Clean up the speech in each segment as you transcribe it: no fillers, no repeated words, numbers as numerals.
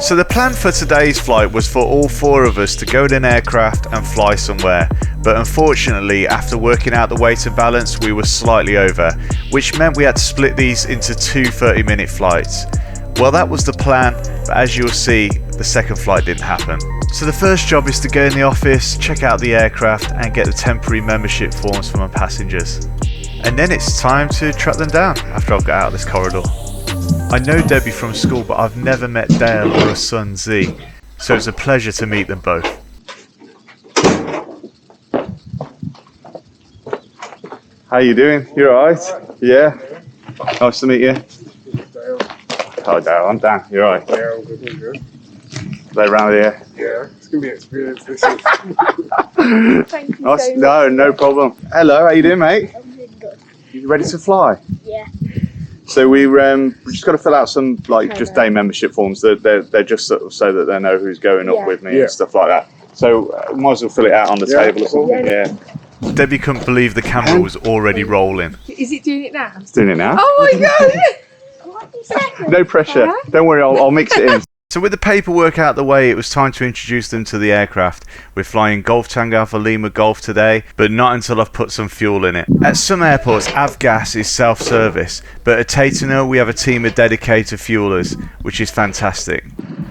So the plan for today's flight was for all four of us to go in an aircraft and fly somewhere, but unfortunately after working out the weight and balance we were slightly over, which meant we had to split these into two 30-minute flights. Well, that was the plan, but as you'll see, the second flight didn't happen. So the first job is to go in the office, check out the aircraft and get the temporary membership forms from our passengers. And then it's time to track them down after I've got out of this corridor. I know Debbie from school, but I've never met Dale or her son Z, so it's a pleasure to meet them both. How you doing? You alright? Yeah? Nice to meet you. Oh, Dale, I'm Dan. You alright? Yeah, I'm good, I'm good. They around here? Yeah, it's going to be an experience this is. Thank you so much. No problem. Hello, how you doing, mate? I'm really good. You ready to fly? Yeah. So we just got to fill out some just day membership forms. They're just sort of so that they know who's going up with me and stuff like that. So might as well fill it out on the table or something. Yeah. Debbie couldn't believe the camera was already rolling. Is it doing it now? It's doing it now. Oh my god! No pressure. Don't worry, I'll mix it in. So with the paperwork out the way, it was time to introduce them to the aircraft. We're flying Golf Tango Alpha Lima Golf today, but not until I've put some fuel in it. At some airports, avgas is self-service, but at Tatenhill we have a team of dedicated fuelers, which is fantastic.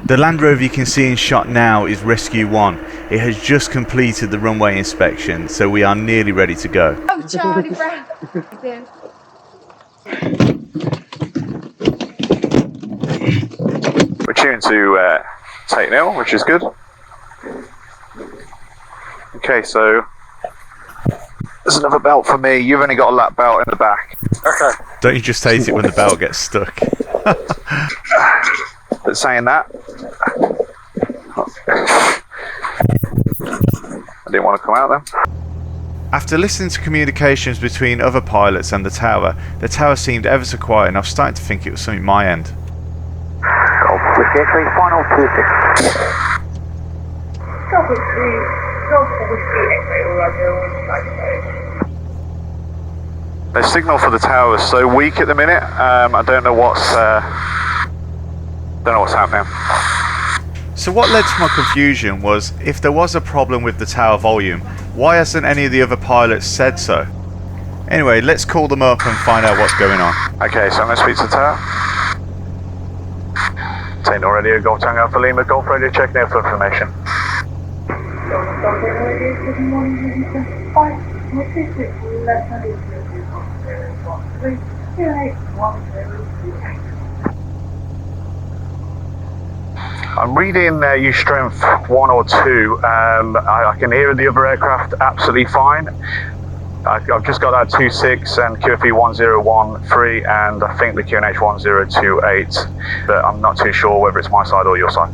The Land Rover you can see in shot now is Rescue 1. It has just completed the runway inspection, so we are nearly ready to go. Oh, Charlie Brown! We're tuned to Tatenhill, which is good. Okay, so there's another belt for me. You've only got a lap belt in the back. Okay. Don't you just hate it when the belt gets stuck? But saying that, I didn't want to come out then. After listening to communications between other pilots and the tower seemed ever so quiet, and I was starting to think it was something my end. Whiskey X-ray, final 26. Golf Whiskey X-ray, all right, The signal for the tower is so weak at the minute. I don't know what's happening. So what led to my confusion was, if there was a problem with the tower volume, why hasn't any of the other pilots said so? Anyway, let's call them up and find out what's going on. Okay, so I'm going to speak to the tower. Tatenhill Radio, Golf Tango Alpha Lima, Golf Radio, check now for information. I'm reading you strength 1 or 2. I can hear the other aircraft absolutely fine. I've just got that 26 and QFE 1013, and I think the QNH 1028, but I'm not too sure whether it's my side or your side.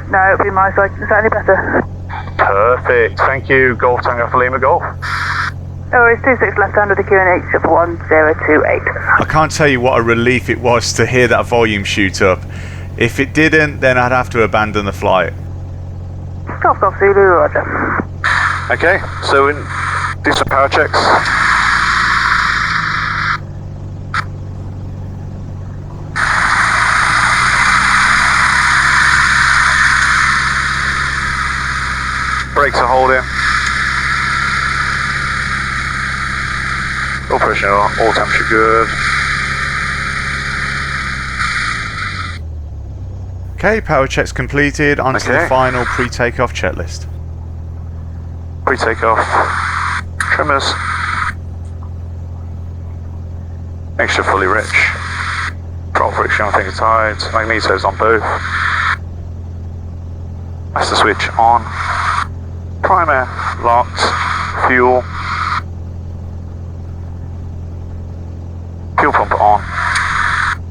No, it'll be my side. Is that any better? Perfect. Thank you. Golf Tango Alpha Lima Golf. Oh, it's 26 left hand of the QNH of 1028. I can't tell you what a relief it was to hear that volume shoot up. If it didn't, then I'd have to abandon the flight. Golf Golf Zulu, roger. Okay, so we do some power checks. Brakes are holding. All pressure, all temperature good. Okay, power checks completed. On to the final pre-takeoff checklist. Pre-takeoff. Trimmers. Mixture fully rich. Throttle friction on finger tides. Magnetos on both. Master switch on. Primer locked. Fuel. Fuel pump on.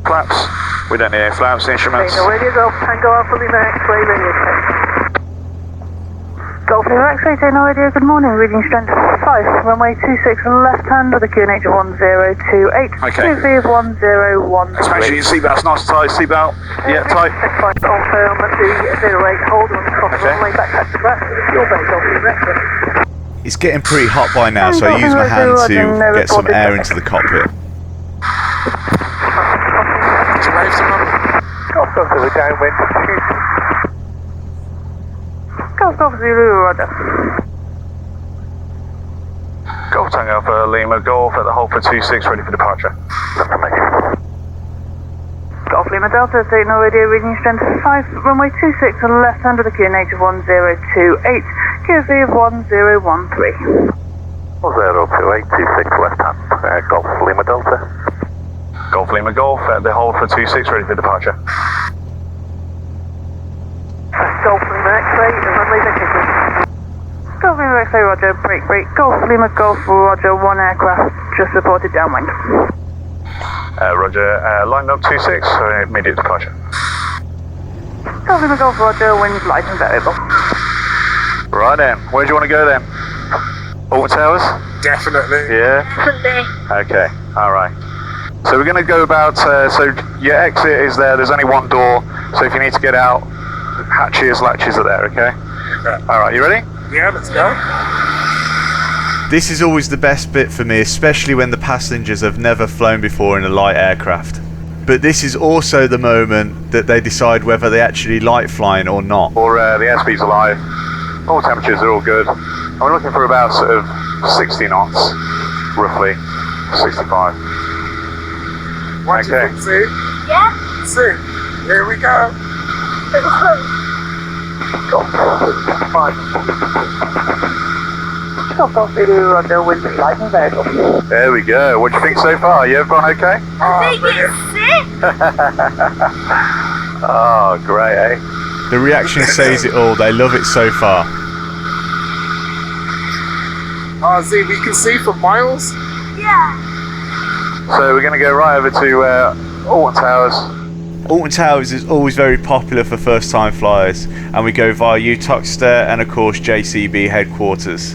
Flaps. We don't need any flaps. Instruments. Radio Golf Tango Alpha Lima X-ray radio check. Golf Lima X-ray Tatenhill Radio, good morning. Reading strength 5, runway 26 left hand of the QNH 1028. Okay. QV of 1013. Let's make sure your seatbelt's nice and tight. Seatbelt. Yeah, tight. Fine. Confirm the 08 hold on the cross runway back to the back of the fuel bay. Golf Lima X-ray. It's getting pretty hot by now, so I use my hand to get some air into the cockpit. Golf Golf Zulu downwind. Golf Zulu, roger. Golf Tango for Lima Golf at the hold for 26, ready for departure. Golf Lima Delta, signal radio reading strength 5, runway 26 and left hand with a QNH of 1028, QFV of 1013. 1028, 26 left hand, Golf Lima Delta. Golf Lima Golf at the hold for 26, ready for departure. Golf Lima X-ray, runway vacation. Golf Lima X-ray, roger, break. Golf Lima Golf, roger, one aircraft just reported downwind. Roger, line up 26, so immediate departure. Golf Lima Golf, roger, wind light and variable. Right then, where do you want to go then? Alton Towers? Definitely. Yeah? Definitely. Okay, alright. So we're going to go about, so your exit is there, there's only one door, so if you need to get out, hatches, latches are there, okay? Alright, you ready? Yeah, let's go. This is always the best bit for me, especially when the passengers have never flown before in a light aircraft. But this is also the moment that they decide whether they actually like flying or not. Or the airspeed's alive, all temperatures are all good. And we're looking for about sort of 60 knots, roughly, 65. What do you Okay. think, see? Yeah. See, here we go. Golf Zulu, roger, wind light and variable. There we go. What do you think so far? You everyone okay? Oh, brilliant. Oh, great, eh? The reaction says it all, they love it so far. Oh, see, we can see for miles. So we're going to go right over to Alton Towers. Alton Towers is always very popular for first time flyers, and we go via Uttoxeter and of course JCB Headquarters.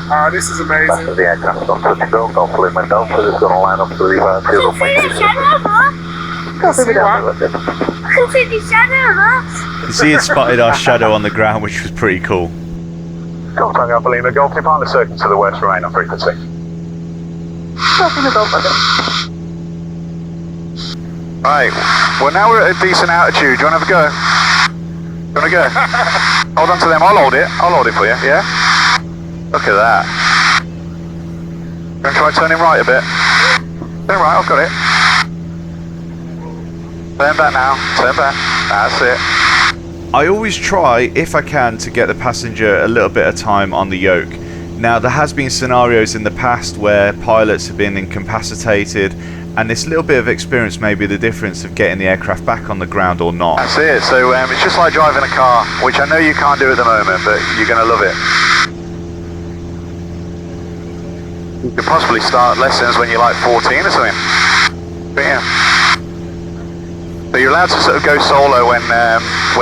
Oh, this is amazing. The aircraft on touch go, Golf Lima Delta is going to line up to leave our I can see the shadow of us. See what? I can see the shadow of us. You see it spotted our shadow on the ground, which was pretty cool. Golf Tango Alpha Lima Golf, depart the circle to the west, remain on frequency. Golf Lima Golf, roger. Right, well now we're at a decent altitude. Do you want to have a go? You want to go? Hold on to them, I'll hold it for you, yeah? Look at that. Going to try turning right a bit. Turn right, I've got it. Turn back now, turn back. That's it. I always try, if I can, to get the passenger a little bit of time on the yoke. Now, there has been scenarios in the past where pilots have been incapacitated, and this little bit of experience may be the difference of getting the aircraft back on the ground or not. That's it. So it's just like driving a car, which I know you can't do at the moment, but you're going to love it. You could possibly start lessons when you're like 14 or something. But yeah. So you're allowed to sort of go solo when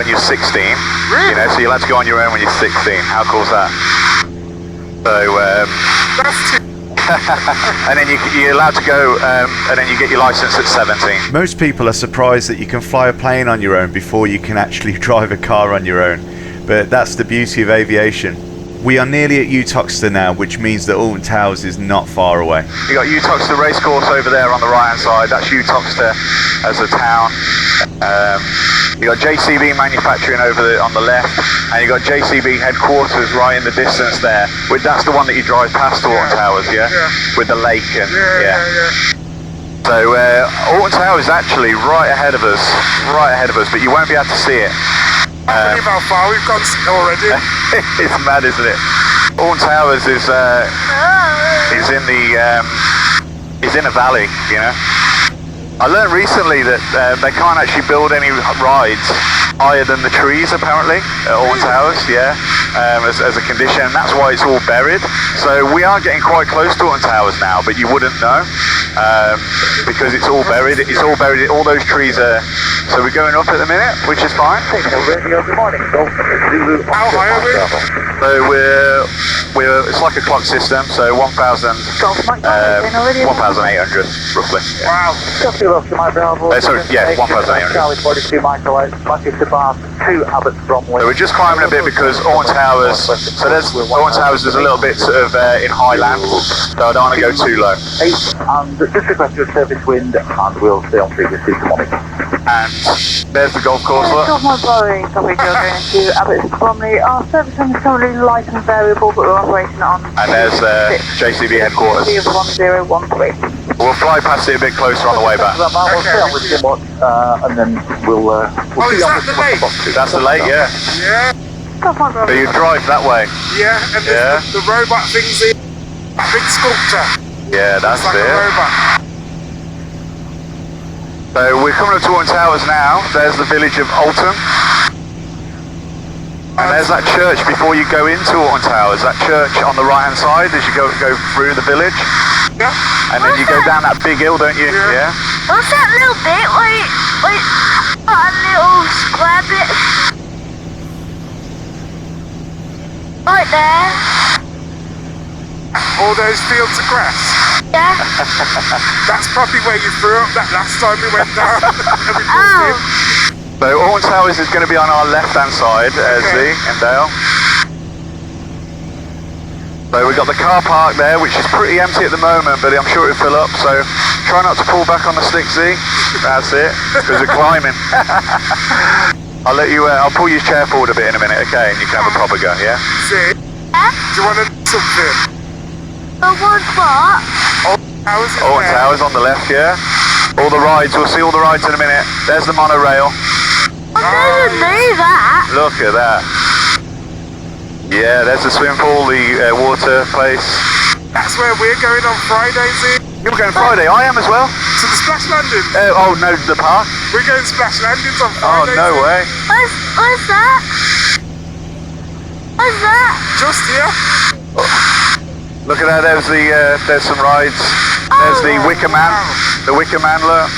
you're 16. Really? You know, so you're allowed to go on your own when you're 16. How cool is that? So That's too. and then you're allowed to go, and then you get your license at 17. Most people are surprised that you can fly a plane on your own before you can actually drive a car on your own, but that's the beauty of aviation. We are nearly at Uttoxeter now, which means that Alton Towers is not far away. You got Uttoxeter Racecourse over there on the right hand side. That's Uttoxeter as a town. You got JCB manufacturing on the left, and you got JCB Headquarters right in the distance there. That's the one that you drive past Alton Towers, yeah? With the lake and Yeah. So Alton Towers is actually right ahead of us, but you won't be able to see it. I believe how far we've gone already. It's mad, isn't it? Alton Towers is in a valley, you know. I learned recently that they can't actually build any rides higher than the trees, apparently, at Alton Towers, yeah, as a condition, and that's why it's all buried. So we are getting quite close to Alton Towers now, but you wouldn't know, because it's all buried. It's all buried. All those trees are. So we're going up at the minute, which is fine. How high are we? So we're it's like a clock system, so 1,000, Golf Mike Bravo, 1,800 roughly. Yeah. Wow. Copy, Oscar Mike Bravo. Sorry, yeah, 1,800. Charlie 42 microwave, Manchester Bar 2 Abbots Bromley. So we're just climbing a bit because Alton Towers, Alton Towers is a little bit sort of in high land, so I don't want to go too low. 8, and just request your service wind, and we'll stay on frequency to monitor. And there's the golf course, look. Golf Mike Bravo, copy, you're going to Abbots Bromley. Our service wind is currently light and variable, but we're operating on. And there's JCB Headquarters. 1013. We'll fly past it a bit closer on the way back. We'll stay on with Jim Watch, and then we'll see is on that with the lake? That's the lake, yeah. Yeah. Golf Mike Bravo. So you drive that way. Yeah, and Yeah. the robot thing's in. That big sculpture. Yeah, that's It's like it. a robot. So we're coming up to Alton Towers now. There's the village of Alton. And there's that church before you go into Alton Towers. That church on the right hand side as you go through the village. Yeah. And then you go down that big hill, don't you? Yeah. What's that little bit? Wait, a little square bit. Right there. All those fields of grass. Yeah. That's probably where you threw up that last time we went down. And we Oh. pulled in. So Alton Towers is going to be on our left hand side, Z and Dale. So we've got the car park there, which is pretty empty at the moment, but I'm sure it'll fill up. So try not to pull back on the stick, Z. That's it, because we're climbing. I'll let you. I'll pull your chair forward a bit in a minute, okay? And you can have a proper go, yeah? See? Yeah. Do you want to do something? The one spot. How's it Alton there? Towers on the left, yeah? All the rides, we'll see all the rides in a minute. There's the monorail. I didn't know that. Look at that. Yeah, there's the swimming pool, the water place. That's where we're going on Friday, Z. You're going Friday, I am as well. To the Splash Landing. Oh no, the park? We're going Splash Landings on Oh, Friday. no Z. way. What's that? What's that? Just here. Look at that, there's some rides. There's the Wicker Man. The Wicker Man, look.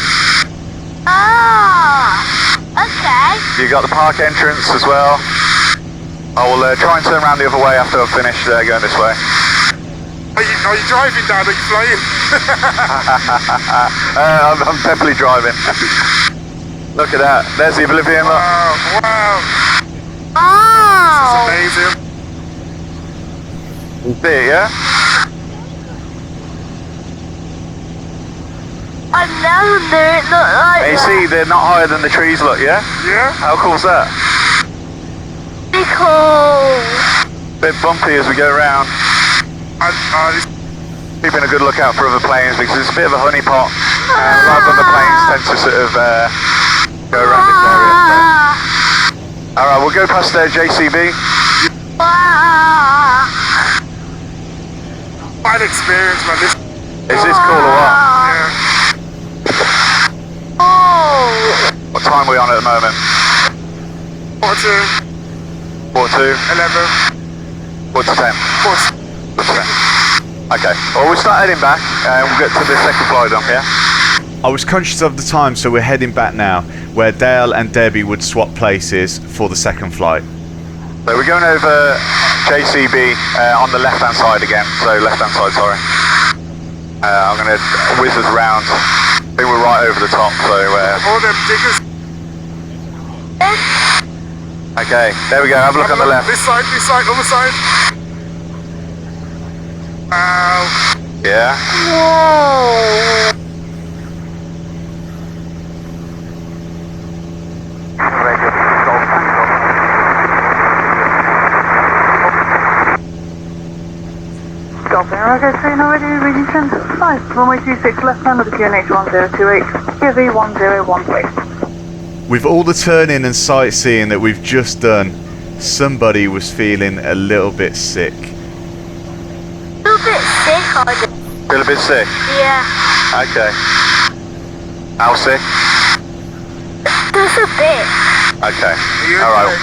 Oh. Okay. You got the park entrance as well. I will try and turn around the other way after I've finished going this way. Are you driving down? Are you flying? I'm definitely driving. Look at that. There's the Oblivion, look. Wow. Oh. Amazing. You see it, yeah? I never knew it looked like And you that. see, they're not higher than the trees, look, yeah? Yeah. How cool's that? Pretty cool. Bit bumpy as we go around. Keeping a good lookout for other planes because it's a bit of a honeypot. A lot of other planes tend to sort of go around this area. So. Alright, we'll go past JCB. Wow. Fine experience, man. This. Is this cool or what? Yeah. Oh. What time are we on at the moment? Quarter to 4:02? 11. Quarter to 10? Quarter. Quarter to 10. Okay, well we'll start heading back and we'll get to the second flight on, yeah? I was conscious of the time, so we're heading back now, where Dale and Debbie would swap places for the second flight. So we're going over JCB on the left hand side again, so left hand side, sorry. I'm going to whiz us round. I think we're right over the top, so... All them diggers. Okay, there we go, have a look on the left. This side, other side. Wow. Yeah? Whoa. Golfing, okay, so you're ready, reading 10-5, runway 26, left hand of the QNH 1028, QV 1013. With all the turning and sightseeing that we've just done, somebody was feeling a little bit sick. A little bit sick, I think. Feel a bit sick? Yeah. Okay. How sick? Just a bit. Okay. You Alright. okay?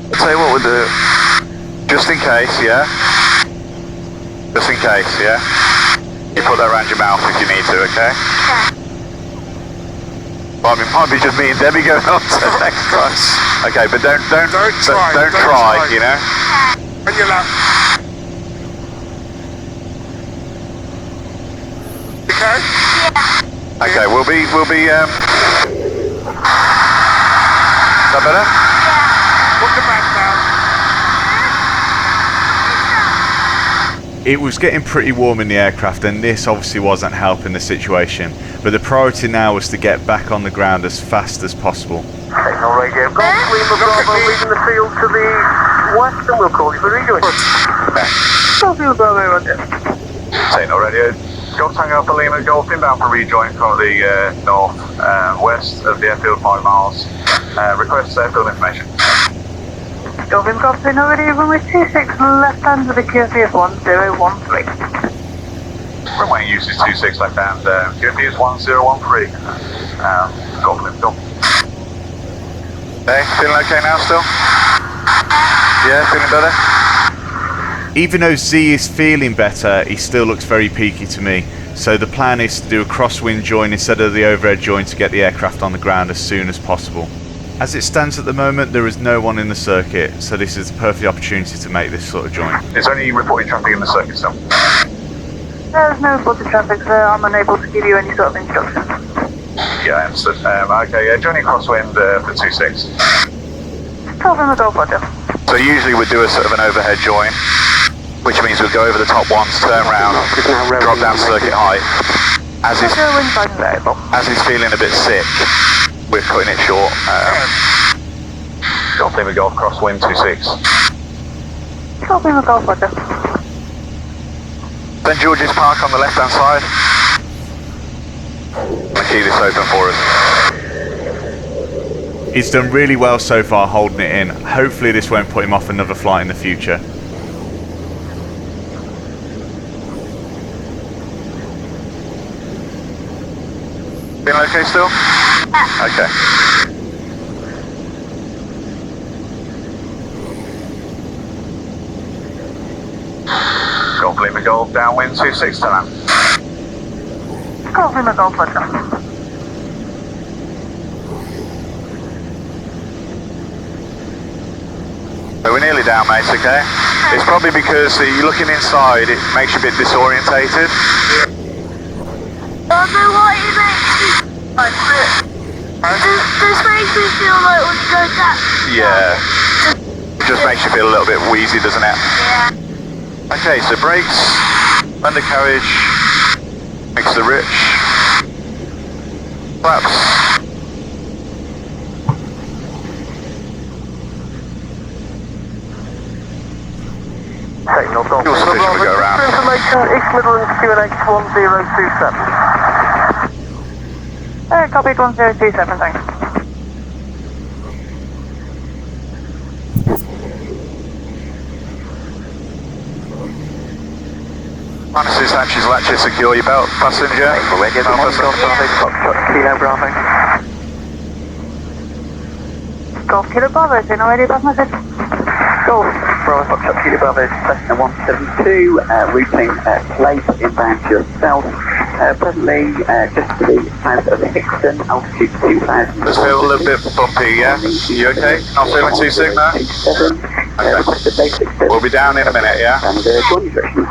I'll tell you what we'll do. Just in case, yeah? Just in case, yeah? You put that around your mouth if you need to, okay? Okay. Well, I mean, might be just me and Debbie going on to the next time. Okay, but don't try, Don't try. you know? On your lap. Okay, we'll be. Is that better? Put the back down. It was getting pretty warm in the aircraft, and this obviously wasn't helping the situation. But the priority now was to get back on the ground as fast as possible. Signal radio, Golf Lima Bravo leaving the field to the west, and we'll call you for rejoin. Golf Lima Bravo, roger. Signal radio. Golf Tango Alpha Lima, Golf inbound for rejoin from the north west of the airfield, 5 miles. Request airfield information. Golf Lima Golf Signal radio, runway 26 left hand with a QFE of 1013. Runway uses 26 left hand, QFE is 1013. Golf Lima, Golf. Hey, feeling okay now still? Yeah, feeling better? Even though Z is feeling better, he still looks very peaky to me. So the plan is to do a crosswind join instead of the overhead join to get the aircraft on the ground as soon as possible. As it stands at the moment, there is no one in the circuit, so this is the perfect opportunity to make this sort of join. Is there any reported traffic in the circuit still? There's no reported traffic, so I'm unable to give you any sort of instructions. Yeah, I understood. Okay, joining crosswind for 26. Golf Lima Golf, roger. So usually we'd do a sort of an overhead join, which means we'll go over the top ones, turn round, drop down circuit height. As he's feeling a bit sick, we're cutting it short. Golf Lima Golf, crosswind 26. Golf Lima Golf, roger. St George's Park on the left hand side. I'll keep this open for us. He's done really well so far holding it in. Hopefully this won't put him off another flight in the future. Feeling okay still? Okay. Golf Lima Golf, downwind 26 to land. Golf Lima Golf, roger. So we're nearly down, mate, okay? It's probably because you're looking inside, it makes you a bit disorientated. I don't know why it makes me this makes me feel like when you go down. Yeah. Just makes you feel a little bit wheezy, doesn't it? Yeah. Okay, so brakes, undercarriage, mix the rich, flaps. Signal Golf Fuel sufficient, we go around. Information, East Midlands QNH 1027. Copied 1027, thanks. Harnesses, hatches, latches, secure your belt, passenger. Radio, Kilo Bravo. Golf Kilo Bravo, signal radio, pass message. Golf Bravo, Foxtrot Kilo Bravo, Cessna 172, routing place inbound to yourself. Presently just to the south of Hixton, altitude 2,000. Just feel a little bit bumpy, yeah? You okay? Not feeling too sick now? Okay. We'll be down in a minute, yeah? And join instructions.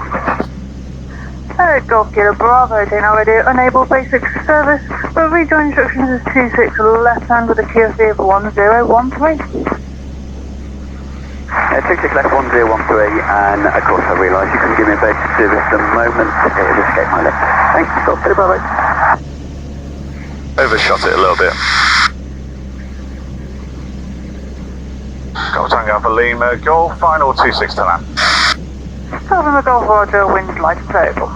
Golf Kilo Bravo, signal radio, unable basic service, but rejoin instructions is 26 left hand with a QFE of 1013. 26 left 1013, and of course I realise you couldn't give me a basic service at the moment, it has escaped my lips. Thanks, Golf Kilo Bravo. Overshot it a little bit. Golf Tango Alpha Lima, Golf, final 26 to land. Golf Lima Golf, roger, wind light and variable.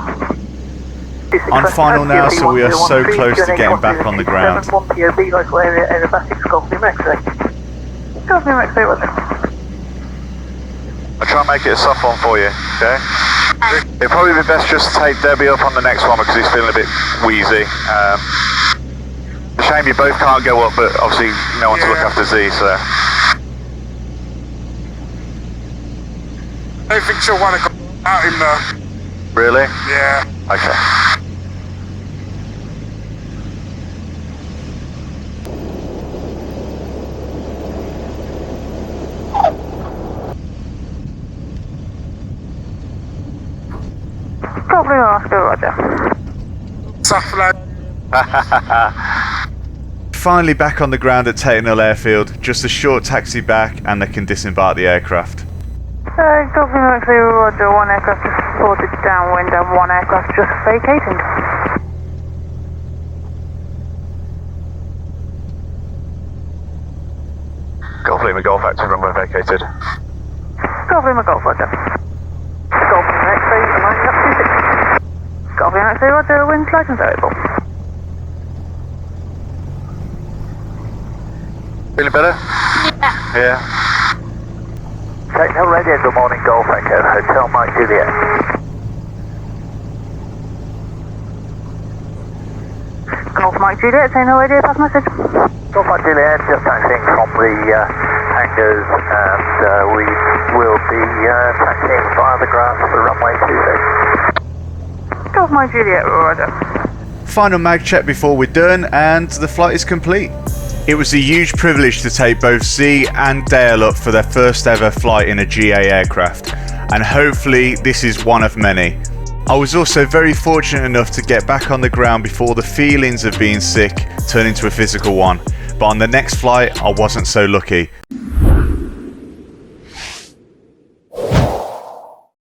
On final now, so we are so close to getting back on the ground. 1 POB, like we're aerobatics, Golf Lima X-ray. Golf Lima X-ray, roger. I'll try and make it a soft one for you, okay? It'd probably be best just to take Debbie up on the next one because he's feeling a bit wheezy. It's a shame you both can't go up, but obviously no one to look after Z, so... I don't think she'll want to go out in the... Really? Yeah. Okay. Golf Lima Oscar, roger. Soft land. Finally back on the ground at Tatenhill Airfield, just a short taxi back and they can disembark the aircraft. Golf Lima X-ray, roger, one aircraft just reported downwind and one aircraft just vacating. Golf Lima Golf, active runway vacated. Golf Lima Golf, roger. Golf Lima X-ray, lining up 26. Golf Lima X-ray, roger, wind light and variable. Feeling better? Yeah. Tatenhill radio, good morning, Golf Echo, Hotel Mike Juliet. Golf Mike Juliet, Tatenhill radio, pass message. Golf Mike Juliet, just taxiing from the hangars, and we will be taxiing via the ground for the runway 26. Golf Mike Juliet, roger. Final mag check before we're done and the flight is complete. It was a huge privilege to take both Z and Dale up for their first ever flight in a GA aircraft, and hopefully this is one of many. I was also very fortunate enough to get back on the ground before the feelings of being sick turned into a physical one, but on the next flight I wasn't so lucky.